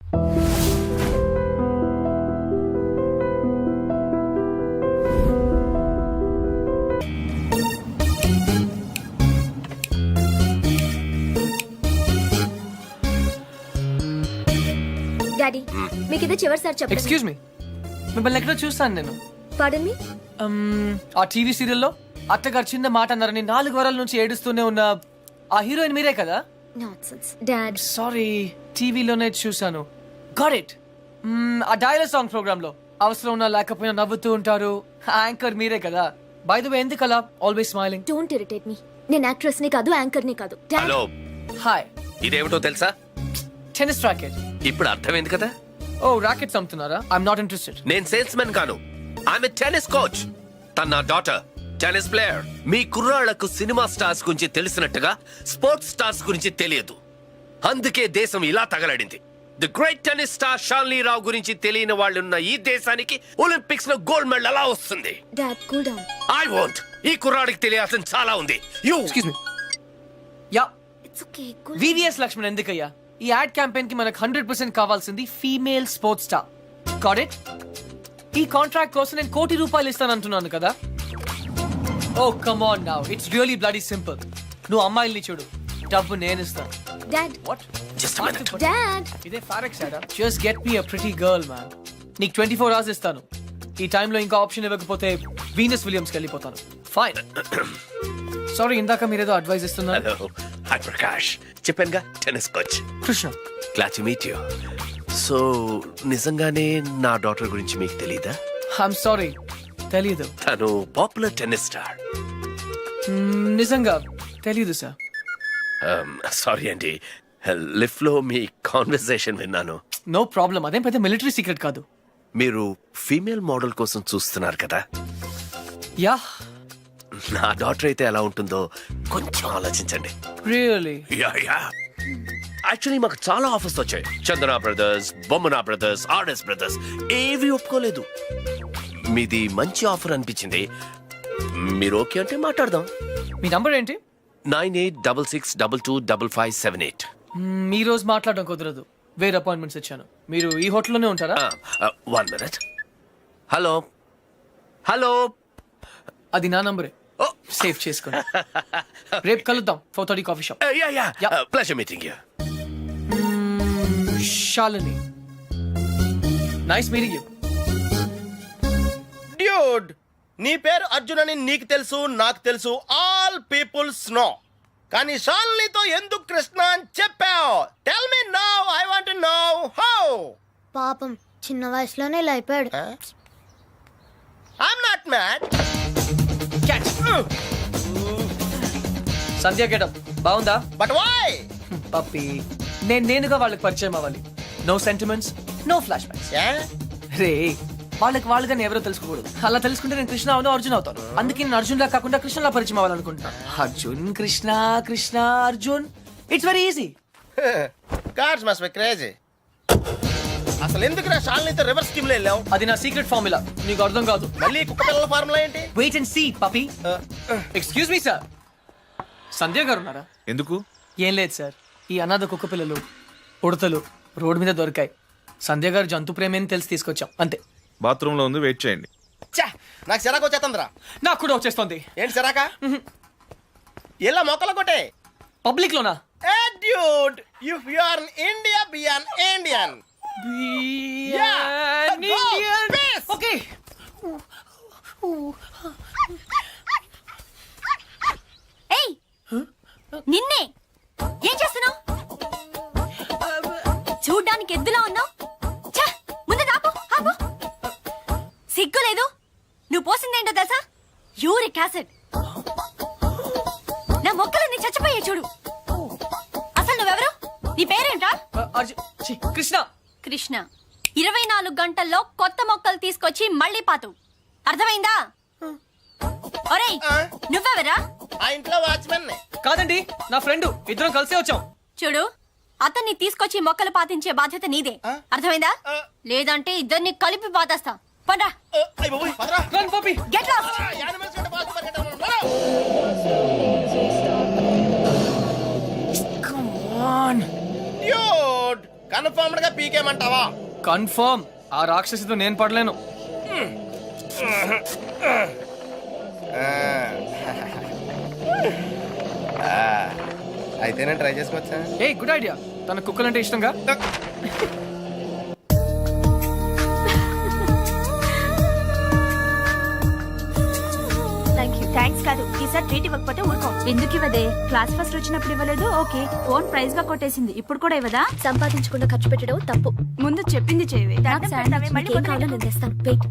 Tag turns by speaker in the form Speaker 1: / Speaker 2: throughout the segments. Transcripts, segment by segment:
Speaker 1: Daddy మీకు ఇదే చివరిసారి చెప్పండి.
Speaker 2: ఎక్స్క్యూజ్ మీ, మిమ్మల్ని ఎక్కడో చూస్తాను నేను.
Speaker 1: పాడన్ మీ.
Speaker 2: ఆ టీవీ సీరియల్లో అత్తగారు చిన్న మాట అన్నారని 4 వారాల నుంచి ఏడుస్తూనే ఉన్న ఆ హీరోయిన్ మీరే కదా?
Speaker 1: Nonsense dad.
Speaker 2: సారీ, టీవీలోనే చూసాను. Got it. ఆ డైలాగ్ సాంగ్ ప్రోగ్రామ్ లో అవసరం ఉన్నా లేకపోయినా నవ్వుతూ ఉంటారు. యాంకర్ మీరే కదా? బై ద వే, ఎందుకలా always smiling?
Speaker 1: Don't irritate me. నేను యాక్ట్రెస్ ని కాదు, యాంకర్ ని కాదు.
Speaker 3: Hello,
Speaker 2: hi.
Speaker 3: ఇదేమిటో తెలుసా?
Speaker 2: Tennis racket.
Speaker 3: ఇప్పుడు అర్థమైంది కదా?
Speaker 2: ఓ, రాకెట్స్ అమ్ముతున్నారా? I'm not interested.
Speaker 3: నేను సేల్స్ మెన్ కాను, ఐఎమ్ ఏ టెన్నిస్ కోచ్. తన నా డాటర్ టెన్నిస్ ప్లేయర్. మీ కుర్రాళ్లకు సినిమా స్టార్స్ గురించి తెలిసినట్టుగా స్పోర్ట్స్ స్టార్స్ గురించి తెలియదు. అందుకే దేశం ఇలా తగలడింది. The great tennis star Shanley Rao గురించి తెలియని వాళ్ళున్న ఈ దేశానికి ఒలింపిక్స్ లో గోల్డ్ మెడల్ ఎలా వస్తుంది?
Speaker 1: Dad cool down.
Speaker 3: I want. ఈ కుర్రాడికి తెలియాల్సిన చాలా ఉంది. You
Speaker 2: excuse me. Ya,
Speaker 1: it's okay cool.
Speaker 2: VVS Laxman ఎందుకయ్యా? ఈ యాడ్ క్యాంపెయిన్ కి మనకు 100% కావాల్సింది female sports star. Got it? ఈ కాంట్రాక్ట్ కోసం నేను ₹1 కోటి ఇస్తానంటున్నాను కదా? Oh come on now, it's really bloody simple. నువ్వు అమ్మాయిల్ని చూడు, డబ్బు నేను ఇస్తాను.
Speaker 1: Dad.
Speaker 2: What?
Speaker 3: Just minute.
Speaker 1: Dad.
Speaker 2: ఇదే ఫారెక్స్ యాడా? Just get me a pretty girl man. నీకు 24 hours ఇస్తాను. ఈ టైంలో ఇంకా ఆప్షన్ ఇవ్వకపోతే వీనస్ విలియమ్స్కి వెళ్ళిపోతాను. ఫైన్. సారీ, ఇందాక మీరేదో అడ్వైస్ ఇస్తున్నారు.
Speaker 3: Hello, hi Prakash. చెప్పానుగా, tennis coach.
Speaker 2: Krishna.
Speaker 3: Glad to meet you. So నిజంగానే నా డాటర్ గురించి మీకు తెలీదా?
Speaker 2: ఐఎమ్ సారీ, తెలీదు.
Speaker 3: తను పాపులర్ టెన్నిస్ స్టార్.
Speaker 2: నిజంగా తెలీదు సార్.
Speaker 3: సారీ అండి, లిఫ్ట్ లో మీ కాన్వర్సేషన్ విన్నాను.
Speaker 2: నో ప్రాబ్లం, అదేం పెద్ద మిలిటరీ సీక్రెట్ కాదు.
Speaker 3: మీరు ఫీమేల్ మోడల్ కోసం చూస్తున్నారు కదా?
Speaker 2: యా.
Speaker 3: నా డాటర్ అయితే ఎలా ఉంటుందో కొంచెం ఆలోచించండి.
Speaker 2: రియల్లీ?
Speaker 3: Yeah yeah. యాక్చువల్లీ మాకు చాలా ఆఫర్స్ వచ్చాయి. చందన బ్రదర్స్, బొమ్మనా బ్రదర్స్, ఆర్ఎస్ బ్రదర్స్ ఏవి ఒప్పుకోలేదు. మీది మంచి ఆఫర్ అనిపించింది. మీరు ఓకే అంటే మాట్లాడదాం.
Speaker 2: మీ నంబర్ ఏంటి?
Speaker 3: 9866225578.
Speaker 2: ఈ రోజు మాట్లాడడం కుదరదు, వేరే అపాయింట్మెంట్స్ ఇచ్చాను. మీరు ఈ హోటల్లోనే ఉంటారా?
Speaker 3: 1 minute. Hello hello.
Speaker 2: అది నా నంబరే, సేవ్ చేసుకోండి. రేపు కలుద్దాం 4:30 coffee shop.
Speaker 3: Yeah, pleasure meeting you.
Speaker 2: Shalini, nice meeting you.
Speaker 4: Dude, నీ పేరు అర్జున్ అని నీకు తెలుసు, నాకు తెలుసు, ఆల్ పీపుల్స్ నో. కానీ షాలినితో ఎందుకు కృష్ణ అని చెప్పావు? Tell me now, I want to know how.
Speaker 1: పాపం చిన్న వయసులోనే ఇలా అయిపోయాడు.
Speaker 4: I'm not mad.
Speaker 2: Catch. Sandhya getup బాగుందా?
Speaker 4: But why?
Speaker 2: పప్పి, నేనుగా వాళ్ళకి పరిచయం అవ్వాలి. No sentiments, no flashbacks. రే, వాళ్ళకి వాళ్ళుగా ఎవరో తెలుసుకోకూడదు. అలా తెలుసుకుంటే నేను కృష్ణ అవును, అర్జున్ అవుతాను. అందుకే నేను అర్జున్ లా కాకుండా కృష్ణలా పరిచయం అవ్వాలనుకుంటున్నాను. Arjun Krishna, Krishna Arjun, it's very easy.
Speaker 4: Cards must be crazy. అసలు ఎందుకు నా షాలినితో రివర్స్ స్కీమ్ లో వెళ్ళావు?
Speaker 2: అది నా సీక్రెట్ ఫార్ములా, నీకు అర్థం కాదు.
Speaker 4: మళ్ళీ కుక్క పిల్లల ఫార్ములా ఏంటి?
Speaker 2: Wait and see puppy. Excuse me sir, Sandhya garu ఉన్నారా?
Speaker 5: ఎందుకు?
Speaker 2: ఏం లేదు సార్, ఈ అనాథ కుక్క పిల్లలు ఉడతలు రోడ్డు మీద దొరికాయి. సంధ్య గారు జంతు ప్రేమని తెలిసి తీసుకొచ్చాం, అంతే.
Speaker 5: బాత్రూమ్ లో ఉంది, వెయిట్ చేయండి.
Speaker 4: నాకు సిరాకు వచ్చేస్తుందిరా.
Speaker 2: నాకు కూడా వచ్చేస్తుంది.
Speaker 4: ఏంటి సిరాక? ఇలా మొక్కలు కొట్టే
Speaker 2: పబ్లిక్ లోనా?
Speaker 4: Dude, if you are in India, be an Indian. Yeah, go, peace.
Speaker 2: Okay.
Speaker 1: ఏయ్, నిన్నే ఏం చేస్తున్నావు? చూడ్డానికి ఎద్దులా ఉన్నావు. ముందు ఆపు, ఆపు. సిగ్గు లేదు? నువ్వు పోసిందేంటో తెలుసా? Uric acid. నా మొక్కలన్నీ చచ్చిపోయే చూడు. అసలు నువ్వెవరు? నీ పేరేంటా?
Speaker 2: కృష్ణ.
Speaker 1: కృష్ణ. 24 గంటల్లో కొత్త మొక్కలు తీసుకొచ్చి మళ్ళీ పాతు. అర్థమైందా? ఒరేయ్, నువ్వెవరా?
Speaker 4: ఆ ఇంట్లో వాచ్మెన్.
Speaker 2: కాదండి, నా ఫ్రెండ్. ఇద్దరం కలిసే వచ్చాం.
Speaker 1: చూడు, అతన్ని తీసుకొచ్చి మొక్కలు పాతించే బాధ్యత నీదే. అర్థమైందా? లేదంటే ఇద్దరిని కలిపి పాతేస్తా. పండ్రా.
Speaker 2: Run puppy.
Speaker 1: Get lost.
Speaker 2: Come on.
Speaker 4: Dude, confirmed గా పీకేమంటావా?
Speaker 2: కన్ఫర్మ్. ఆ రాక్షసితో నేను పడలేను.
Speaker 4: అయితే నేను ట్రై చేసుకోవచ్చా?
Speaker 2: A good idea. తన కుక్కలంటే ఇష్టంగా.
Speaker 6: థ్యాంక్స్ కాదు, ఈసారి ట్రీట్ ఇవ్వకపోతే ఊరుకో. ఎందుకు ఇవ్వదే? క్లాస్ ఫస్ట్ వచ్చినప్పుడు ఇవ్వలేదు, ఓకే. ఫోన్ ప్రైజ్ గా కొట్టేసింది, ఇప్పుడు కూడా ఇవ్వదా?
Speaker 1: సంపాదించకుండా ఖర్చు పెట్టడం తప్పు.
Speaker 6: ముందు చెప్పింది చేయవే. దండం పెడతావే, మళ్ళీ
Speaker 1: నీకేం కావాలో నేను తెస్తాను. వెయిట్.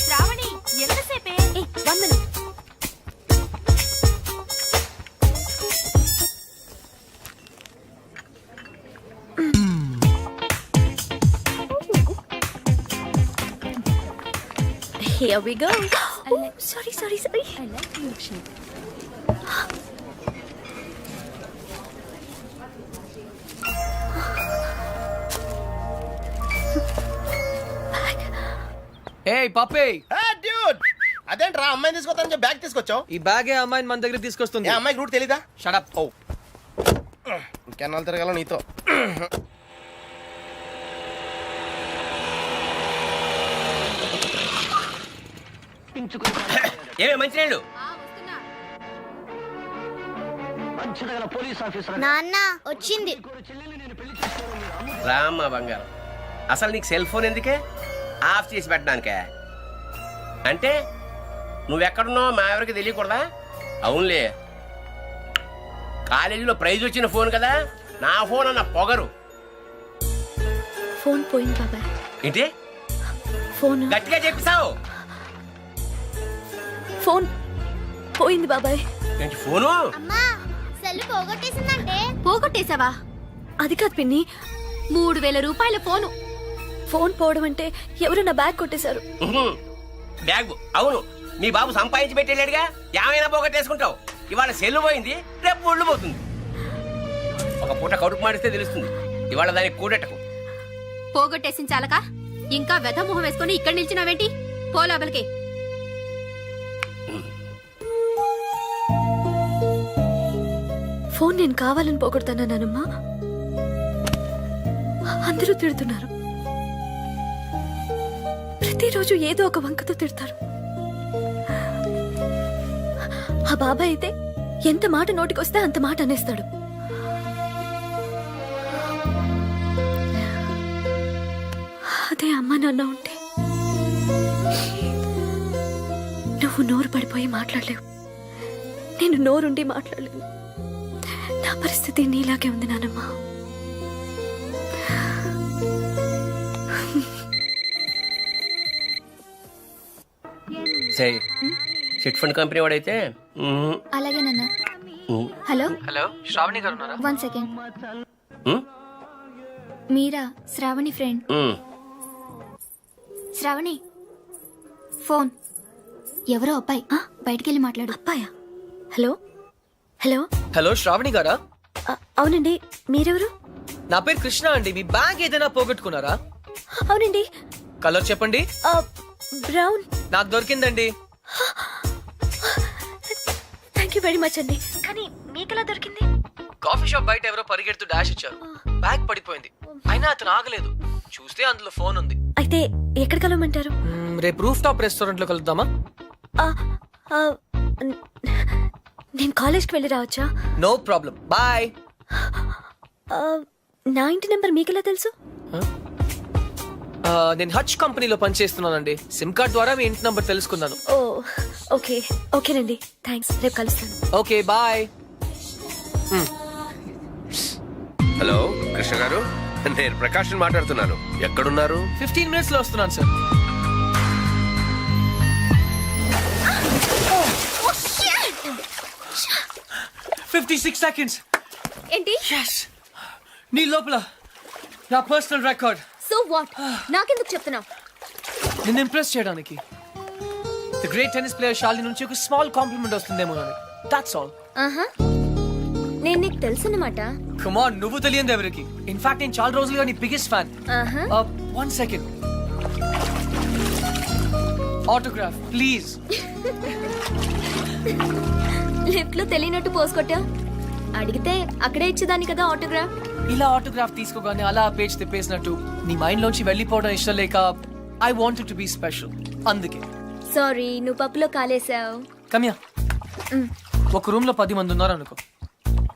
Speaker 6: శ్రావణి, ఎంతసేపే?
Speaker 1: A 1 minute. Here we go. Oh, sorry.
Speaker 6: I like milkshake.
Speaker 2: ఏ పప్పే,
Speaker 4: డ్యూడ్, అదేంట్రా అమ్మాయిని తీసుకొస్తానని చెప్పి బ్యాగ్ తీసుకొచ్చావు?
Speaker 2: ఈ బ్యాగే అమ్మాయిని మన దగ్గర తీసుకొస్తుంది.
Speaker 4: ఏ అమ్మాయికి రూట్ తెలీదా?
Speaker 2: Shut up. ఓ
Speaker 4: ఇంకెన్నాళ్ళు తిరగాల నీతో?
Speaker 3: ఏమే మంచినీళ్ళు?
Speaker 7: నాన్న వచ్చింది.
Speaker 3: రామ్మ బంగారం, అసలు నీకు సెల్ ఫోన్ ఎందుకే? ఆఫ్ చేసి పెట్టడానికే? అంటే నువ్వెక్కడున్నావు మా ఎవరికి తెలియకూడదా? అవునులే, కాలేజీలో ప్రైజ్ వచ్చిన ఫోన్ కదా, నా ఫోన్ అన్న పొగరు.
Speaker 1: ఫోన్ పోయింది బాబాయ్.
Speaker 3: ఏంటి
Speaker 1: ఫోన్
Speaker 3: గట్టిగా చెప్పిసావు?
Speaker 1: ఫోన్ పోయింది బాబాయ్.
Speaker 3: ఏంటి ఫోను?
Speaker 7: అమ్మా సెల్ పోగొట్టేసిందంటే.
Speaker 1: పోగొట్టేశావా? అది కాదు పిన్ని, 3000 రూపాయల ఫోను. ఫోన్ పోవడం అంటే ఎవరు నా బ్యాగ్ కొట్టేశారు.
Speaker 3: బ్యాగ్? అవును, మీ బాబు సంపాదించి పెట్టేలేడుగా, ఏమైనా పోగొట్టేసుకుంటావు. ఇవాళ సెల్లు పోయింది, రేపు ఒళ్ళు పోతుంది. ఒక పూట కడుపు మాడిస్తే తెలుస్తుంది. ఇవాళ దానికి కూడెట్టకు.
Speaker 1: పోగొట్టేసిన చాలక ఇంకా వెధ మొహం వేసుకొని ఇక్కడ నిల్చున్నావేంటి? పో లోపలికి. ఫోన్ నేను కావాలని పోగొడతానమ్మా. అందరూ తిడుతున్నారు. ప్రతిరోజు ఏదో ఒక వంకతో తిడతారు. ఆ బాబాయ్ అయితే ఎంత మాట నోటికొస్తే అంత మాట అనేస్తాడు. అదే అమ్మ నాన్న ఉంటే నువ్వు నోరు పడిపోయి మాట్లాడలేవు, నేను నోరుండి మాట్లాడలేను. నా పరిస్థితి నీలాగే ఉంది నానమ్మా.
Speaker 3: సరే, చిట్ ఫండ్ కంపెనీ వాడైతే
Speaker 1: అలాగే నాన్న. హలో
Speaker 2: హలో, శ్రావణి గారు ఉన్నారా?
Speaker 1: 1 second. మీరా? శ్రావణి ఫ్రెండ్. శ్రావణి ఫోన్. ఎవరో అబ్బాయి, బయటికెళ్ళి మాట్లాడు. అబ్బాయా? హలో హలో
Speaker 2: హలో, శ్రావణి గారా?
Speaker 1: అవునండి, మీరెవరు?
Speaker 2: నా పేరు కృష్ణ అండి. మీ బ్యాగ్ ఏదైనా పోగొట్టుకున్నారా?
Speaker 1: అవునండి.
Speaker 2: కలర్ చెప్పండి.
Speaker 1: బ్రౌన్.
Speaker 2: నాకు దొరికిందండి.
Speaker 1: థ్యాంక్ యూ వెరీ మచ్ అండి. కానీ మీకెలా దొరికింది?
Speaker 2: కాఫీ షాప్ బయట ఎవరో పరిగెడుతూ డాష్ ఇచ్చారు, బ్యాగ్ పడిపోయింది. అయినా అతను ఆగలేదు. చూస్తే అందులో ఫోన్ ఉంది.
Speaker 1: అయితే ఎక్కడ కలవమంటారు?
Speaker 2: రేపు రూఫ్ టాప్ రెస్టారెంట్ లో కలుద్దామా?
Speaker 1: నేను కాలేజ్కి వెళ్ళి రావచ్చా?
Speaker 2: No problem, bye.
Speaker 1: నా ఇంటి నెంబర్ మీకెలా తెలుసు?
Speaker 2: నేను హచ్ కంపెనీలో పనిచేస్తున్నానండి. సిమ్ కార్డ్ ద్వారా మీ ఇంటి నంబర్ తెలుసుకున్నాను.
Speaker 1: ఓ ఓకే, ఓకేనండి, థ్యాంక్స్. రేపు కలుస్తాను.
Speaker 2: Okay, bye.
Speaker 3: హలో కృష్ణ గారు, నేను ప్రకాష్ మాట్లాడుతున్నాను. ఎక్కడున్నారు?
Speaker 2: 15 minutes లో వస్తున్నాను సార్.
Speaker 1: Oh, shit!
Speaker 2: 56 seconds.
Speaker 1: ఏంటి?
Speaker 2: Yes. నీ లోపల నా పర్సనల్ రికార్డ్.
Speaker 1: So what? నాకెందుకు చెప్తున్నావు?
Speaker 2: నిన్ను ఇంప్రెస్ చేయడానికి. The great tennis player Shalini నుంచి ఒక స్మాల్ కాంప్లిమెంట్ వస్తుందేమో అని. That's all.
Speaker 1: ఆహా, నేను నీకు తెలుసన్నమాట.
Speaker 2: కమ్ ఆన్, నువ్వు తెలియదు ఎవరికి. ఇన్ఫాక్ట్ నేను చాలా రోజులుగా నీ బిగ్గెస్ట్ ఫ్యాన్.
Speaker 1: ఆహా.
Speaker 2: 1 second. Autograph please.
Speaker 1: లిఫ్ట్ లో తెలియనట్టు పోసుకొట్టా. అడిగితే అక్కడే ఇచ్చేదాన్ని కదా ఆటోగ్రాఫ్.
Speaker 2: ఇలా ఆటోగ్రాఫ్ తీసుకోగానే అలా పేజ్ తిప్పేసినట్టు నీ మైండ్ లోంచి వెళ్ళిపోవడం ఇష్టం లేక I wanted to be special. అందుకే
Speaker 1: సారీ, నువ్వు పప్పులో కాలేసావు.
Speaker 2: కమ్యా. ఒక రూమ్ లో 10 మంది ఉన్నారు అనుకో.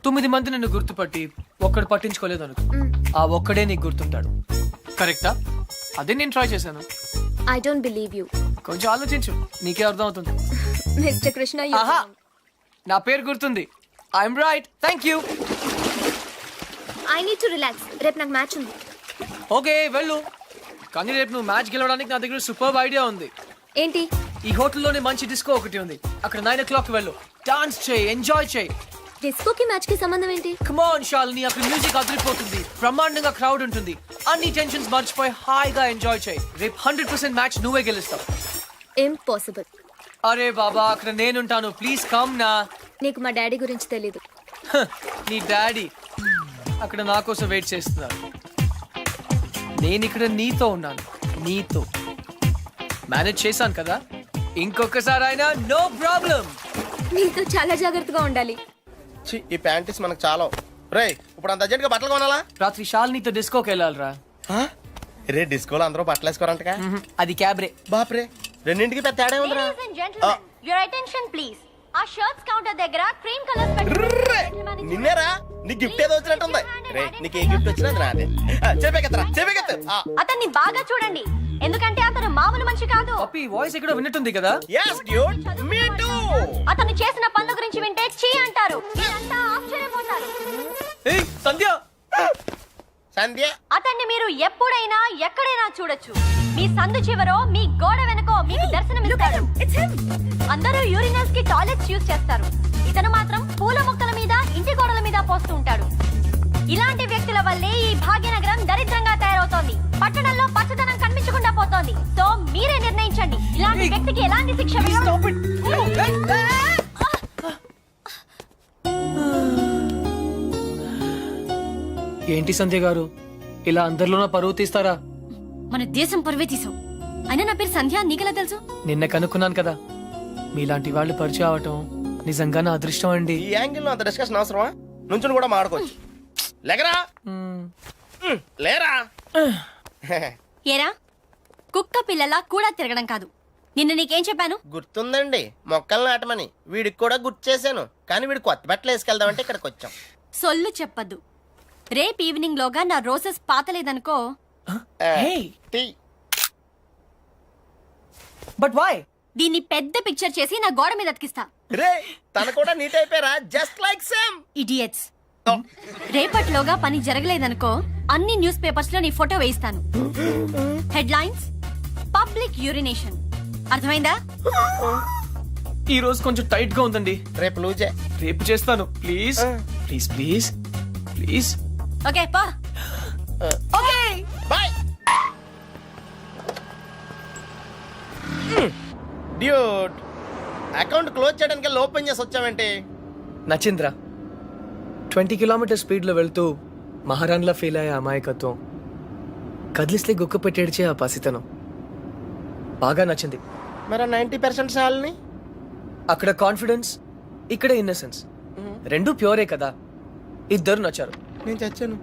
Speaker 2: 9 మంది నిన్ను గుర్తుపట్టి ఒక్కడు పట్టించుకోలేదు అనుకో. ఆ ఒక్కడే నీకు గుర్తుంటాడు. కరెక్టా? అదే నేను ట్రై చేశాను.
Speaker 1: I don't believe you.
Speaker 2: కొంచెం ఆలోచించు, నీకే అర్థం అవుతుంది.
Speaker 1: మిస్టర్ కృష్ణ,
Speaker 2: ఆహా, నా పేరు గుర్తుంది. I'm right. Thank you.
Speaker 1: I need to relax. రేపు నాకు మ్యాచ్ ఉంది.
Speaker 2: ఓకే వెళ్ళు. కానీ రేపు నువ్వు మ్యాచ్ గెలవడానికి నా దగ్గర సూపర్ ఐడియా ఉంది.
Speaker 1: ఏంటి?
Speaker 2: ఈ హోటల్లోనే మంచి డిస్కో ఒకటి ఉంది. అక్కడ 9 o'clock వెళ్ళు. డాన్స్ చేయి, ఎంజాయ్ చేయి.
Speaker 1: డిస్కోకి మ్యాచ్ కి సంబంధం ఏంటి?
Speaker 2: కమ్ ఆన్ శాలిని, అక్కడ మ్యూజిక్ అదిరిపోతుంది. బ్రహ్మాండంగా క్రౌడ్ ఉంటుంది. అన్ని టెన్షన్స్ మర్చిపోయి హాయిగా ఎంజాయ్ చేయి. రేపు 100% మ్యాచ్ నువ్వే గెలుస్తావు.
Speaker 1: ఇంపాసిబుల్.
Speaker 2: అరే బాబా, అక్కడ నేనుంటాను. ప్లీజ్ కమ్ నా.
Speaker 1: నీకు మా డాడీ గురించి తెలీదు.
Speaker 2: నీ డాడీ అక్కడ నా కోసం వెయిట్ చేస్తున్నారు. నేను ఇక్కడ నీతో ఉన్నాను. నీతో మేనేజ్ చేశాను కదా. ఇంకొకసారి అయినా నో ప్రాబ్లం.
Speaker 1: నీతో చాలా జాగ్రత్తగా ఉండాలి.
Speaker 4: ఛీ, ఈ ప్యాంటీస్ మనకు చాలా. రే, ఇప్పుడు అంత అర్జెంట్ గా బట్టలు కొనాలా?
Speaker 2: రాత్రి శాలినితో డిస్కోకి వెళ్ళాలిరా.
Speaker 4: రే, డిస్కోలో అందరూ బట్టలు వేసుకోరంటగా.
Speaker 2: అది క్యాబ్రే.
Speaker 4: బాప్రే, రెండింటికి పెద్ద తేడా ఉందిరా.
Speaker 1: your attention please. ఆ షర్ట్స్ కౌంటర్ దగ్గర క్రీమ్ కలర్స్
Speaker 4: ర్రే, నిన్నేరా నీ గిఫ్ట్ ఏదో వచ్చినట్టుంది. రే, నీకు ఏ గిఫ్ట్ వచ్చినా అది నాదే. చెప్పేకెత్తరా.
Speaker 1: అతన్ని బాగా చూడండి, ఎందుకంటే అతను మామూలు మనిషి కాదు.
Speaker 2: పప్పి వాయిస్ ఎక్కడో విన్నట్టుంది కదా.
Speaker 4: yes dude, me too.
Speaker 1: అతను చేసిన పనుల గురించి వింటే చీ అంటారు. మీరంతా ఆశ్చర్యపోతారు.
Speaker 2: ఏయ్ సంధ్య.
Speaker 4: సంధ్య,
Speaker 1: అతన్ని మీరు ఎప్పుడైనా ఎక్కడైనా చూడొచ్చు. మీ సందు చివరో మీ గోడ వెనకో మీకు దర్శనమిస్తాడు. అందరూ యూరినల్స్ కి టాయిలెట్స్ యూజ్ చేస్తారు. ఇతను మాత్రం పూల మొక్కల మీద, ఇంటి గోడల మీద పోస్తూ ఉంటాడు. ఇలాంటి వ్యక్తుల వల్లే ఈ భాగ్యనగరం దరిద్రంగా తయారవుతోంది. పట్టణంలో పచ్చదనం కనిపించకుండా పోతోంది. సో మీరే నిర్ణయించండి, ఇలాంటి వ్యక్తికి ఎలాంటి శిక్ష వేయాలి?
Speaker 2: ఏంటి సంధ్య గారు, ఇలా అందరిలోనూ పరువు తీస్తారా?
Speaker 1: మన దేశం పరువే తీసావు. అయినా నా పేరు సంధ్య, నీకెలా తెలుసు?
Speaker 2: నిన్న కనుక్కున్నాను కదా. మీలాంటి వాళ్ళు పరిచయం అవటం నిజంగా నా అదృష్టం అండి.
Speaker 4: ఈ యాంగిల్ లో అంత డిస్కషన్ అవసరమా? నుంచుని కూడా మాడుకోవచ్చు. లేకరా, లేరా.
Speaker 1: ఏరా, కుక్క పిల్లలా కూడా తిరగడం కాదు. నిన్న నీకేం చెప్పాను?
Speaker 4: గుర్తుందండి, మొక్కలు నాటమని. వీడికి కూడా గుర్తు చేశాను, కానీ వీడు కొత్త బట్టలు వేసుకెళ్దామంటే ఇక్కడికి వచ్చాం.
Speaker 1: సొల్లు చెప్పద్దు. రేపు ఈవినింగ్ లోగా నా రోజెస్ పాతలేదనుకో.
Speaker 4: టీ.
Speaker 2: But why?
Speaker 1: దీన్ని పెద్ద పిక్చర్ చేసి నా గోడ మీద అతికిస్తా.
Speaker 4: రే, తన కూడా నీట్ అయిపోయారా, జస్ట్ లైక్ సేమ్.
Speaker 1: ఇడియట్స్. రేపట్లోగా పని జరగలేదనుకో, అన్ని న్యూస్ పేపర్స్ లో నీ ఫోటో వేయిస్తాను. Headlines: public urination. అర్థమైందా?
Speaker 2: ఈ రోజు కొంచెం టైట్ గా ఉందండి.
Speaker 4: రేపు లూజే.
Speaker 2: రేపు చేస్తాను. Please please please please.
Speaker 1: Okay పా.
Speaker 2: Okay
Speaker 4: bye. Dude, account close చేయడానికి ఓపెన్ చేసి వచ్చావేంటి?
Speaker 2: నచింద్ర 20 కిలోమీటర్ స్పీడ్ లో వెళ్తూ మహారాణ్లా ఫీల్ అయ్యే అమాయకత్వం, కదిలిస్తే గుక్క పెట్టేడ్చే ఆ పసితనం బాగా నచ్చింది.
Speaker 4: మరి 90% సాల్ని?
Speaker 2: అక్కడ కాన్ఫిడెన్స్, ఇక్కడ ఇన్నసెన్స్, రెండు ప్యూరే కదా. ఇద్దరు నచ్చారు.
Speaker 4: నేను చచ్చాను.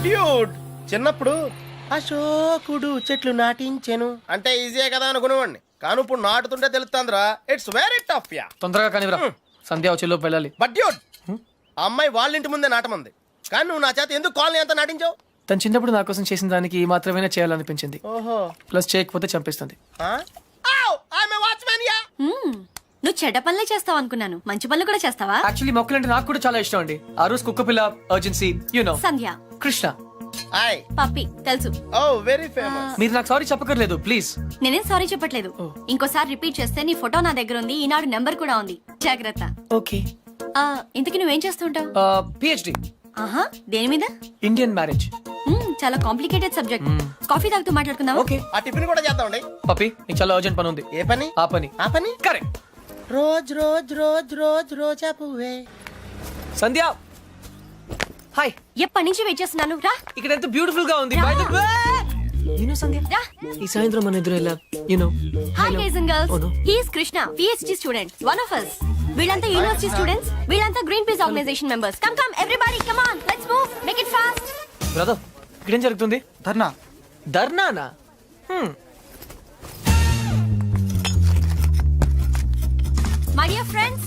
Speaker 4: డ్యూడ్, చిన్నప్పుడు అశోకుడు చెట్లు నాటించెను అంటే ఈజీయే కదా అనుకునేవాడిని, కానీ ఇప్పుడు నాటుతుంటే తెలుస్తుందిరా, ఇట్స్ వెరీ టఫ్ యా.
Speaker 2: తొందరగా కానివ్వరా, సంధ్య వచ్చేలోపు వెళ్ళాలి.
Speaker 4: బట్ డ్యూడ్, ఆ అమ్మాయి వాళ్ళ ఇంటి ముందే నాటమంది, కానీ నువ్వు నా చేత ఎందుకు కాలనీ అంతా నాటించావు?
Speaker 2: తను చిన్నప్పుడు నా కోసం చేసిన దానికి ఈ మాత్రమే చేయాలనిపించింది.
Speaker 4: ఓహో,
Speaker 2: ప్లస్ చేయకపోతే చంపేస్తుంది.
Speaker 1: నువ్వు చెడ్డ పనులే చేస్తావు అనుకున్నాను, మంచి పనులు కూడా చేస్తావా?
Speaker 2: యాక్చువల్లీ మొక్కలంటే నాకు కూడా చాలా ఇష్టం అండి. ఆ రోజు కుక్క పిల్ల, అర్జెన్సీ, నో
Speaker 1: సంధ్య,
Speaker 2: కృష్ణ,
Speaker 4: హాయ్,
Speaker 1: పప్పి తెలుసు.
Speaker 4: ఓ వెరీ ఫేమస్.
Speaker 2: మీరు నాకు సారీ చెప్పకర్లేదు ప్లీజ్.
Speaker 1: నేనేం సారీ చెప్పట్లేదు. ఇంకోసారి రిపీట్ చేస్తే నీ ఫోటో నా దగ్గర ఉంది, ఈనాడు నెంబర్ కూడా ఉంది, జాగ్రత్త.
Speaker 2: ఓకే.
Speaker 1: ఇంతకీ నువ్వేం చేస్తుంటావు?
Speaker 2: PhD.
Speaker 1: ఆహా, దేని మీద?
Speaker 2: Indian marriage.
Speaker 1: చాలా కాంప్లికేటెడ్ సబ్జెక్ట్. కాఫీ తాగుతూ మాట్లాడుకుందాం.
Speaker 2: ఓకే.
Speaker 4: ఆ టిఫిన్ కూడా చేద్దామండి.
Speaker 2: పప్పి, నీకు చాలా అర్జెంట్ పని ఉంది.
Speaker 4: ఏ పని?
Speaker 2: ఆ పని.
Speaker 4: ఆ పని
Speaker 2: correct.
Speaker 4: Rose rose rose rose రోజా పువ్వే.
Speaker 2: సంధ్య, హాయ్.
Speaker 1: ఎప్పటి నుంచి వెయిట్ చేస్తున్నాను, రా.
Speaker 2: ఇక్కడ ఎంత బ్యూటిఫుల్ గా ఉంది. By the way, you know Sandhya
Speaker 1: రా.
Speaker 2: ఈ సాయంత్రం మన ఎదురు ఎలా you know
Speaker 1: hi guys and girls
Speaker 2: Oh, no.
Speaker 1: He is Krishna PhD student one of us వీళ్ళంతా యూనివర్సిటీ స్టూడెంట్స్ వీళ్ళంతా Greenpeace organization members come come everybody come on let's move make it fast
Speaker 2: brother ఇక్కడేం జరుగుతుంది
Speaker 8: ధర్నా
Speaker 2: ధర్నానా
Speaker 1: my dear friends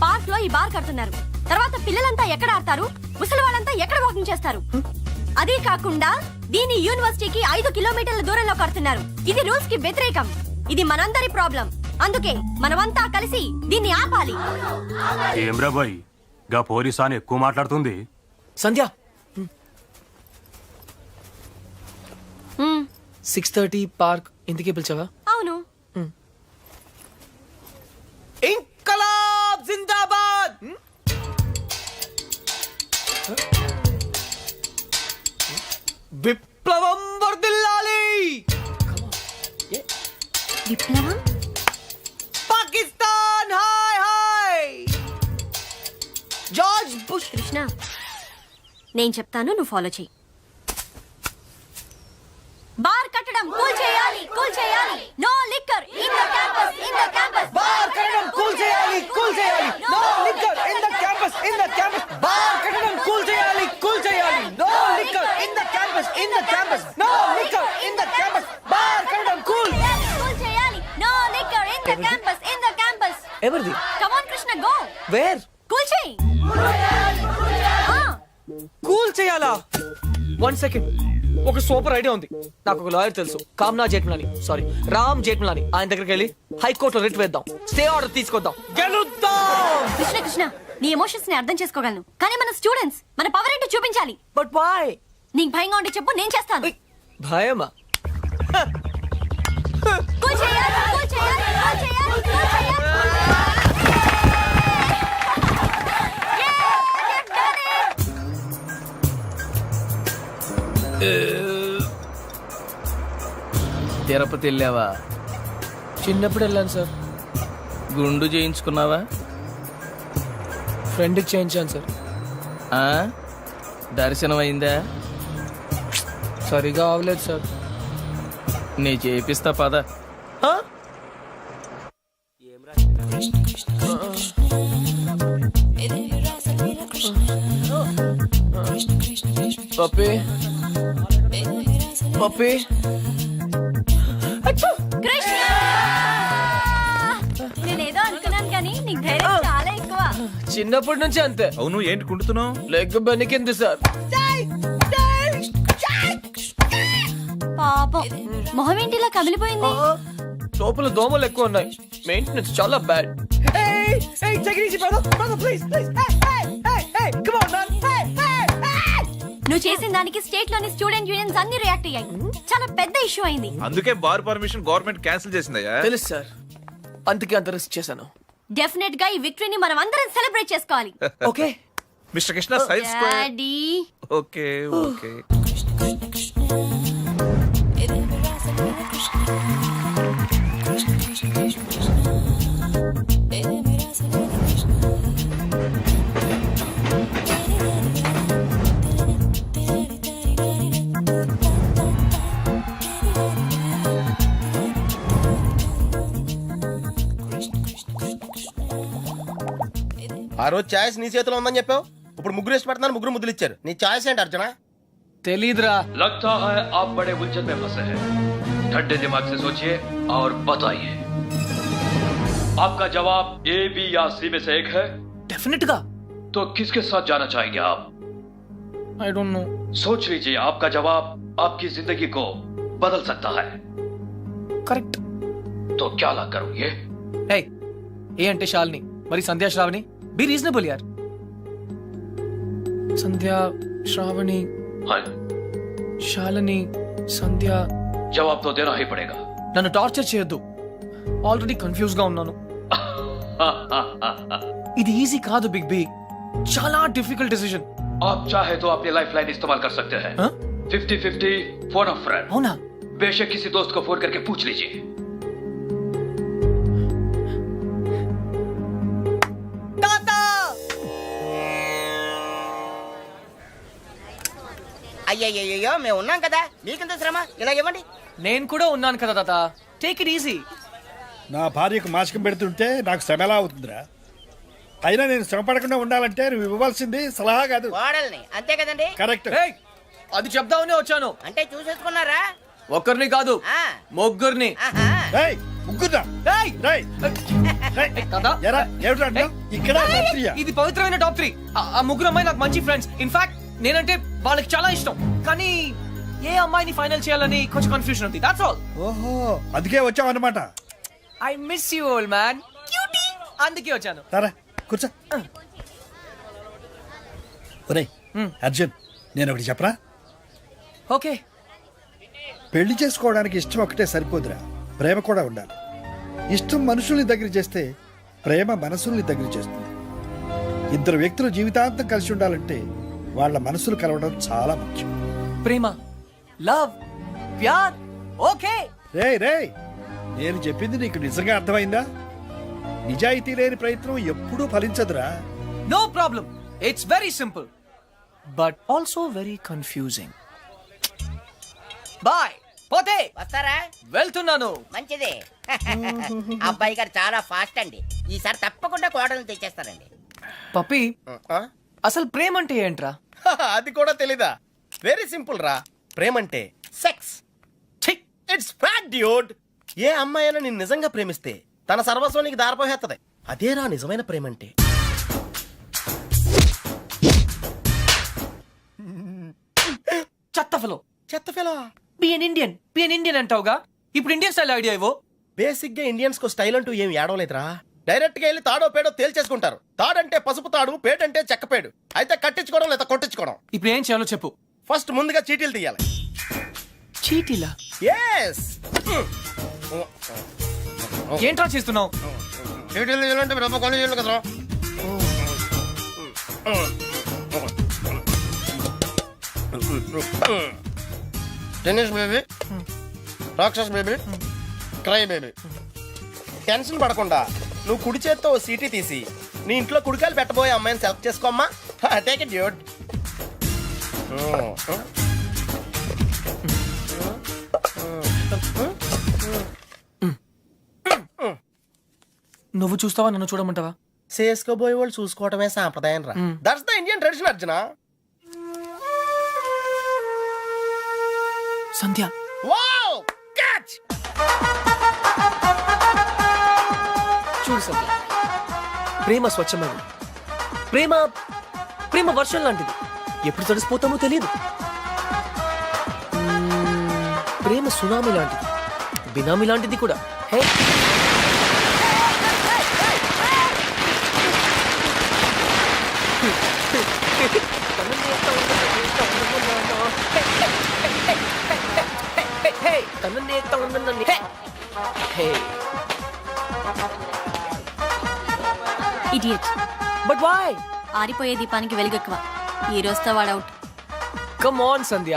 Speaker 1: park లో ఈ bar కడుతున్నారు తర్వాత పిల్లలంతా ఎక్కడ ఆడతారు ముసలి వాళ్ళంతా ఎక్కడ వాకింగ్ చేస్తారు అదే కాకుండా దీని యూనివర్సిటీకి 5 కిలోమీటర్ల దూరంలో కడుతున్నారు ఇది రూల్స్ కి వ్యతిరేకం ఇది మనందరి ప్రాబ్లం అందుకే మనమంతా కలిసి దీన్ని ఆపాలి
Speaker 9: ఏమ్రా బాయ్ గా పోలీస్ అని ఎక్కువ మాట్లాడుతుంది
Speaker 2: సంధ్య
Speaker 1: మ్మ్,
Speaker 2: 6:30 పార్క్ ఇందుకే పిలిచావా
Speaker 1: అవును
Speaker 2: ఇంకలాబ్ జిందాబాద్ విప్లవం వర్ధిల్లాలి
Speaker 1: విప్లవం
Speaker 2: Pakistan hi hi George Bush
Speaker 1: Krishna నేను చెప్తాను నువ్వు ఫాలో చెయ్యి బార్ కట్టడం కూల్ చేయాలి no liquor in the campus
Speaker 2: bar కట్టడం కూల్ చేయాలి no liquor in the campus bar కట్టడం కూల్ చేయాలి no liquor in the campus no liquor in the campus bar కట్టడం కూల్
Speaker 1: చేయాలి no liquor in the campus
Speaker 2: ఎవరిది
Speaker 1: come on Krishna go
Speaker 2: where
Speaker 1: cool చేయి
Speaker 2: cool చేయాలా 1 second ఒక super idea ఉంది నాకు ఒక లాయర్ తెలుసు కామ్నా జేట్మలాని సారీ రామ్ జేట్మలాని ఆయన దగ్గరికి వెళ్ళి హైకోర్టులో రిట్ వేద్దాం స్టే ఆర్డర్ తీసుకొద్దాం గెలుద్దాం
Speaker 1: కృష్ణ నీ ఎమోషన్స్ ని అర్థం చేసుకోగలను కానీ మన స్టూడెంట్స్ మన పవర్ ఏంటో చూపించాలి
Speaker 2: బట్ వై
Speaker 1: నీకు భయంగా ఉంటే చెప్పు నేను చేస్తాను
Speaker 2: భయమా
Speaker 1: కూల్ చేయాలి
Speaker 8: తిరుపతి వెళ్ళావా?
Speaker 2: చిన్నప్పుడు వెళ్ళాను సార్
Speaker 8: గుండు చేయించుకున్నావా?
Speaker 2: ఫ్రెండ్కి చేయించాను సార్
Speaker 8: ఆ? దర్శనం అయిందా?
Speaker 2: సరిగా అవలేదు సార్
Speaker 8: నీ చేపిస్తా పద.
Speaker 2: పప్పి పప్పి
Speaker 1: కృష్ణ నేనేదో అనుకున్నాను కానీ నీకు ధైర్యం చాలా ఎక్కువ
Speaker 2: చిన్నప్పటి నుంచి అంతే
Speaker 5: అవును ఏంటి కుంటున్నావు?
Speaker 2: లెగ్ బెనికింది సార్
Speaker 1: పాపం మొహం ఏంటిలా కమిలిపోయింది
Speaker 2: లోపల దోమలు ఎక్కువ ఉన్నాయి మెయింటెనెన్స్ చాలా బ్యాడ్
Speaker 1: నువ్వు చేసిన దానికి స్టేట్ లోని స్టూడెంట్ యూనియన్స్ అన్ని రియాక్ట్ అయ్యాయి చాలా పెద్ద ఇష్యూ అయింది
Speaker 5: అందుకే బార్ పర్మిషన్ గవర్నమెంట్ క్యాన్సిల్ చేసిందయ్యా.
Speaker 2: తెలుసు సార్ అందుకే అంత రిస్క్ చేశాను
Speaker 1: డెఫినెట్ గా ఈ విక్టరీని మనం అందరం సెలబ్రేట్ చేసుకోవాలి
Speaker 2: okay
Speaker 5: mister Krishna science square.
Speaker 1: Daddy
Speaker 5: okay okay
Speaker 4: ఆ రోజు ఛాయిస్ నీ చేతిలో ఉందని చెప్పావు ఇప్పుడు ముగ్గురు ఇష్టపడుతున్నాను ముగ్గురు ముద్దులు ఇచ్చారు నీ ఛాయిస్ ఏంటి అర్జున
Speaker 2: తెలీదురా
Speaker 10: लगता है आप बड़े उलझन में फंसे हैं ठंडे दिमाग से सोचिए और बताइए आपका जवाब ए बी या सी में से एक है
Speaker 2: డెఫినెట్ గా
Speaker 10: तो किसके साथ जाना चाहेंगे आप
Speaker 2: ఐ డోంట్ నో
Speaker 10: सोच लीजिए आपका जवाब आपकी जिंदगी को बदल सकता है
Speaker 2: కరెక్ట్
Speaker 10: तो क्या ला करोगे
Speaker 2: హే ఏ అంటే శాలిని మరి సంధ్యా శ్రావణి బి రీజనబుల్ యార్ సంధ్యా శ్రావణి
Speaker 10: हाँ
Speaker 2: శాలిని సంధ్య
Speaker 10: जवाब तो देना ही पड़ेगा
Speaker 2: నన్ను టార్చర్ చేయొద్దు ఆల్రెడీ కన్ఫ్యూజ్ గా ఉన్నాను ఇది ఈజీ కాదు బిగ్ బి చాలా డిఫికల్ట్ డిసిజన్
Speaker 10: आप चाहे तो अपनी लाइफ लाइन इस्तेमाल कर सकते हैं
Speaker 2: हाँ?
Speaker 10: 50-50 फोन ऑफ फ्रेंड
Speaker 2: అవునా
Speaker 10: बेशक किसी दोस्त को फोन करके पूछ लीजिए
Speaker 11: అయ్యయ్యో మేము ఉన్నాం కదా మీకెంత శ్రమ ఇలా ఇవ్వండి.
Speaker 2: నేను కూడా ఉన్నాను కదా తాత, టేక్ ఇట్ ఈజీ.
Speaker 12: నా భార్యకు మాసికం పెడుతుంటే నాకు శ్రమ ఎలా అవుతుందిరా? అయినా నేను శ్రమ పడకుండా ఉండాలంటే నువ్వు ఇవ్వవలసింది సలహా కాదు,
Speaker 11: కోడల్ని అంతే కదండి.
Speaker 12: కరెక్ట్.
Speaker 2: ఏయ్, అది చెప్దామనే వచ్చాను.
Speaker 11: అంటే చూసేసుకున్నారా?
Speaker 2: ఒక్కరిని కాదు,
Speaker 11: ఆ.
Speaker 2: ముగ్గురిని.
Speaker 11: ఆహా.
Speaker 12: రేయ్, ముగ్గురా.
Speaker 2: ఏయ్,
Speaker 12: రేయ్, రేయ్.
Speaker 2: తాత,
Speaker 12: ఎరా, ఏమిట్రా అంటున్నావ్? ఇక్కడ రాత్రియా?
Speaker 2: ఇది పవిత్రమైన టాప్ 3. ఆ ముగ్గురు అమ్మాయి నాకు మంచి ఫ్రెండ్స్. ఇన్ఫాక్ట్ నేనంటే వాళ్ళకి చాలా ఇష్టం. కానీ ఏ అమ్మాయిని ఫైనల్ చేయాలని కొంచెం కన్ఫ్యూజన్ ఉంది. That's all.
Speaker 12: ఓహో, అందుకే వచ్చావు అన్నమాట.
Speaker 2: I miss you old man. అందుకే వచ్చాను.
Speaker 12: సరే కూర్చో. ఒరేయ్ అర్జున్, నేను ఒకటి చెప్పరా?
Speaker 2: ఓకే.
Speaker 12: పెళ్లి చేసుకోవడానికి ఇష్టం ఒకటే సరిపోదురా, ప్రేమ కూడా ఉండాలి. ఇష్టం మనుషుల్ని దగ్గర చేస్తే ప్రేమ మనసుల్ని దగ్గర చేస్తుంది. ఇద్దరు వ్యక్తులు జీవితాంతం కలిసి ఉండాలంటే వాళ్ళ మనసులు కలవడం చాలా ముఖ్యం.
Speaker 2: ప్రేమ, లవ్, ప్యార్. ఓకే.
Speaker 12: రేయ్ రేయ్, నేను చెప్పింది నీకు నిజంగా అర్థమైందా? నిజాయితీ లేని ప్రయత్నం ఎప్పుడూ ఫలించదురా.
Speaker 2: No problem. It's very simple but also very confusing. Bye. పోతే
Speaker 11: వస్తారా?
Speaker 2: వెళ్తున్నాను.
Speaker 11: మంచిది. అబ్బాయి గారు చాలా ఫాస్ట్ అండి. ఈసారి తప్పకుండా కోడల్ని తెచ్చేస్తారండి.
Speaker 2: పప్పి,
Speaker 4: ఆ?
Speaker 2: అసలు ప్రేమ అంటే ఏంట్రా?
Speaker 4: అది కూడా తెలీదా? వెరీ సింపుల్ రా. ప్రేమంటే సెక్స్. It's fact dude. ఏ అమ్మాయి అయినా నిన్ను నిజంగా ప్రేమిస్తే తన సర్వస్వం నీకు దారిపోహేత్తది. అదేరా నిజమైన ప్రేమంటే.
Speaker 2: చెత్త ఫెలో.
Speaker 4: చెత్త ఫెలో.
Speaker 2: బి ఎన్ ఇండియన్ అంటావుగా, ఇప్పుడు ఇండియన్ స్టైల్ ఐడియా ఇవ్వు.
Speaker 4: బేసిక్ గా ఇండియన్స్ కు స్టైల్ అంటూ ఏం ఏడవలేదురా. డైరెక్ట్ గా వెళ్ళి తాడో పేడో తేల్చేసుకుంటారు. తాడంటే పసుపు తాడు, పేడంటే చెక్కపేడు. అయితే కట్టించుకోవడం లేదా కొట్టించుకోవడం.
Speaker 2: ఇప్పుడు ఏం చేయాలో చెప్పు.
Speaker 4: ఫస్ట్ ముందుగా చీటీలు తీయాలి.
Speaker 2: చీటీలా?
Speaker 4: ఎస్.
Speaker 2: ఏంట్రా చేస్తున్నావు?
Speaker 4: చీటీలు తీయాలంటే రూపాయి కొని చేయాలి కదరా. టెన్నిస్ బేబీ, రాక్షస్ బేబీ, క్రై బేబీ. టెన్షన్ పడకుండా నువ్వు కుడి చేత్తో ఓ సీటీ తీసి నీ ఇంట్లో కుడికాయలు పెట్టబోయే అమ్మాయిని సెలెక్ట్ చేసుకోమ్మా. Take it dude.
Speaker 2: నువ్వు చూస్తావా, నన్ను చూడమంటావా?
Speaker 4: చేసుకోబోయే వాళ్ళు చూసుకోవటమే సాంప్రదాయం రా. That's the Indian tradition Arjuna.
Speaker 2: Sandhya.
Speaker 4: Wow, catch.
Speaker 2: చూడు సంధ్య, ప్రేమ స్వచ్ఛమైనది. ప్రేమ ప్రేమ వర్షం లాంటిది. ఎప్పుడు తడిసిపోతామో తెలియదు. ప్రేమ సునామీ లాంటిది, బినామీ లాంటిది కూడా. Hey,
Speaker 1: idiot.
Speaker 2: But why?
Speaker 1: ఆరిపోయే దీపానికి వెలుగెక్కువ. ఈ రోజుతో వాడవుట్.
Speaker 2: కమ్ ఆన్ సంధ్య,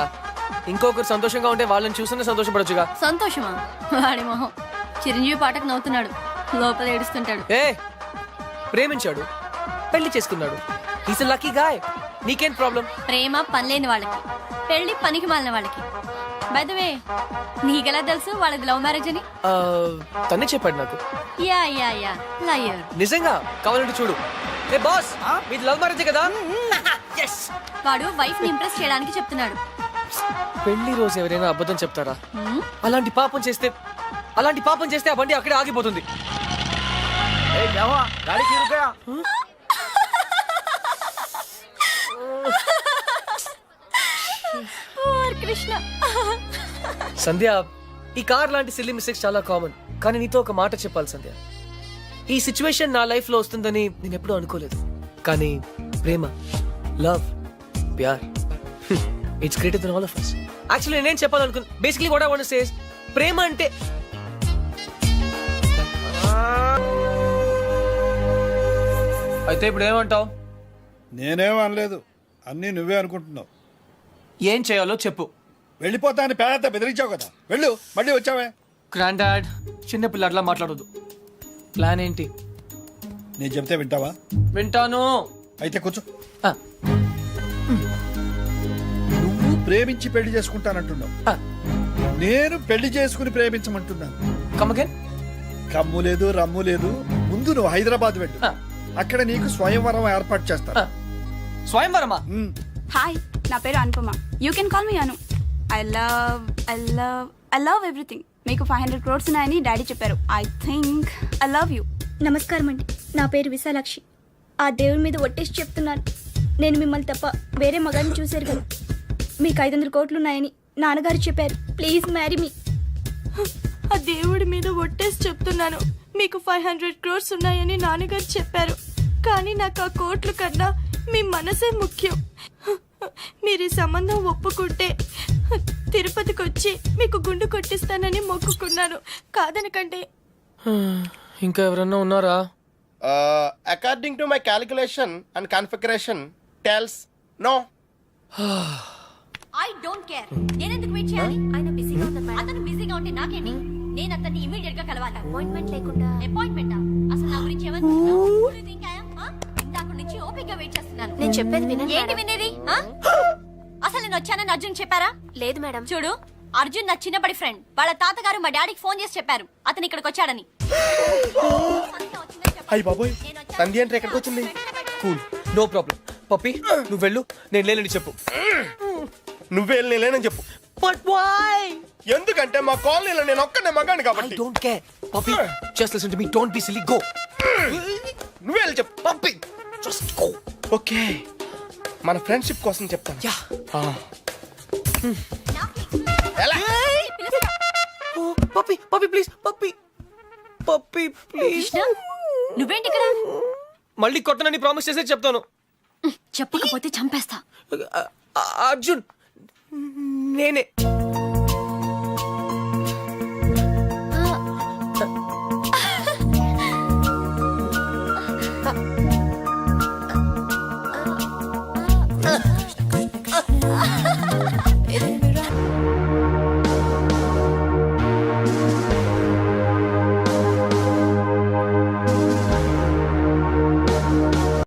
Speaker 2: ఇంకొకరు సంతోషంగా ఉంటే వాళ్ళని చూస్తూనే సంతోషపడొచ్చుగా.
Speaker 1: సంతోషమా? వాడి మొహం. చిరంజీవి పాటకు నవ్వుతున్నాడు, లోపల ఏడుస్తుంటాడు.
Speaker 2: ఏ, ప్రేమించాడు, పెళ్లి చేసుకున్నాడు. Is lucky guy. నీకేం ప్రాబ్లం?
Speaker 1: ప్రేమ పనిలేని వాళ్ళకి, పెళ్లి పనికి మాలిన వాళ్ళకి. బై ద వే, నీకెలా తెలుసు వాళ్ళది లవ్ మ్యారేజ్ అని?
Speaker 2: తనే చెప్పాడు నాకు.
Speaker 1: Yeah yeah yeah, liar.
Speaker 2: నిజంగా? కావాలంటే చూడు. ఏ బాస్, మీది లవ్ మ్యారేజ్ కదా?
Speaker 1: వాడు వైఫ్ ని ఇంప్రెస్ చేయడానికి చెప్తున్నాడు.
Speaker 2: పెళ్లి రోజు ఎవరైనా అబద్ధం చెప్తారా? అలాంటి పాపం చేస్తే ఆ బండి అక్కడే ఆగిపోతుంది.
Speaker 1: కృష్ణ.
Speaker 2: సంధ్య, ఈ కార్ లాంటి సిల్లీ మిస్టేక్స్ చాలా కామన్. కానీ నీతో ఒక మాట చెప్పాలి సంధ్య. ఈ సిచ్యువేషన్ నా లైఫ్ లో వస్తుందని నేను ఎప్పుడూ అనుకోలేదు. కానీ ప్రేమ, లవ్, ప్యార్, it's greater then all of us. Actually నేనేం చెప్పాలనుకున్నా, basically what I want to say is, ప్రేమ అంటే అయితే ఇప్పుడు ఏమంటావు?
Speaker 12: నేనేం అనలేదు, అన్నీ నువ్వే అనుకుంటున్నావు.
Speaker 2: ఏం చేయాలో చెప్పు.
Speaker 12: వెళ్ళిపోతా అని పేద బెదిరించావు కదా, వెళ్ళు. మళ్ళీ వచ్చావే.
Speaker 2: గ్రాండ్ డాడ్, చిన్న పిల్లట్లా మాట్లాడొద్దు. ప్లాన్ ఏంటి?
Speaker 12: నేను చెప్తే వింటావా?
Speaker 2: వింటాను.
Speaker 12: అయితే కూర్చో.
Speaker 2: నువ్వు
Speaker 12: ప్రేమించి పెళ్లి చేసుకుంటానంటున్నావు.
Speaker 2: ఆ,
Speaker 12: నేను పెళ్లి చేసుకుని ప్రేమించమంటున్నాను.
Speaker 2: come again?
Speaker 12: కమ్ము లేదు రమ్ము లేదు. ముందు నువ్వు హైదరాబాద్ వెళ్ళు.
Speaker 2: ఆ,
Speaker 12: అక్కడ నీకు స్వయంవరం ఏర్పాటు చేస్తాను.
Speaker 2: ఆ. స్వయంవరమా?
Speaker 12: ఉమ్.
Speaker 6: హాయ్, నా పేరు Anupama. You can call me Anu. I love everything. మీకు 500 crores ఉన్నాయని డాడీ చెప్పారు. I think I love you.
Speaker 7: నమస్కారం అండి, నా పేరు విశాలాక్షి. ఆ దేవుడి మీద ఒట్టేసి చెప్తున్నాను, నేను మిమ్మల్ని తప్ప వేరే మగాడిని చూశారు కదా. మీకు 500 కోట్లు ఉన్నాయని నాన్నగారు చెప్పారు. Please marry me.
Speaker 6: ఆ దేవుడి మీద ఒట్టేసి చెప్తున్నాను, మీకు 500 crores ఉన్నాయని నాన్నగారు చెప్పారు. కానీ నాకు ఆ కోట్లు కన్నా మీ మనసే ముఖ్యం. మీరు ఈ సంబంధం ఒప్పుకుంటే తిరుపతికి వచ్చి మీకు గుండు కొట్టిస్తానని మొక్కుకున్నాను. కాదనకండి.
Speaker 2: ఇంకా ఎవరన్నా ఉన్నారా?
Speaker 4: According to my calculation and configuration tells no.
Speaker 1: I don't care. నేను ఎందుకు వెయిట్ చేయాలి? ఆయన బిజీగా ఉన్నారు మేడం. అతను బిజీగా ఉంటే నాకేంటి? నేను అతన్ని ఇమిడియట్ గా కలవాలి. అపాయింట్మెంట్ లేకుండా. అపాయింట్మెంటా? అసలు నా గురించి ఇందాక నుంచి ఓపిక వెయిట్ చేస్తున్నాను. నేను చెప్పేది వినండి. ఏంటి వినేది? అసలు నేను వచ్చానని అర్జున్ చెప్పారా? లేదు మేడం. చూడు, అర్జున్ నా చిన్నప్పటి ఫ్రెండ్. వాళ్ళ తాతగారు మా డాడీకి ఫోన్ చేసి చెప్పారు అతను ఇక్కడికి వచ్చాడని.
Speaker 4: అయ్యి బాబోయ్, సంధ్య అంటే ఎక్కడికి వచ్చింది?
Speaker 2: Cool, no problem. పప్పి నువ్వు వెళ్ళు, నేను లేనని చెప్పు.
Speaker 4: నువ్వే లేనని చెప్పు.
Speaker 2: But why?
Speaker 4: ఎందుకంటే మా కాలనీలో నేను ఒక్కనే మగాను
Speaker 2: I
Speaker 4: కాబట్టి.
Speaker 2: don't care. Poppy, just listen to me. Don't be silly. Go.
Speaker 4: నువ్వే వెళ్ళి చెప్పు.
Speaker 2: Poppy, just go.
Speaker 4: ఓకే, మన ఫ్రెండ్షిప్ కోసం చెప్తాను.
Speaker 2: Yeah.
Speaker 4: ఎలా?
Speaker 2: Oh, Poppy, please. Poppy, please.
Speaker 1: Krishna, నువ్వేంటి ఇక్కడ?
Speaker 2: మళ్ళీ కొట్టనని ప్రామిస్ చేసే చెప్తాను.
Speaker 1: చెప్పకపోతే చంపేస్తా.
Speaker 2: అర్జున్, నేనే.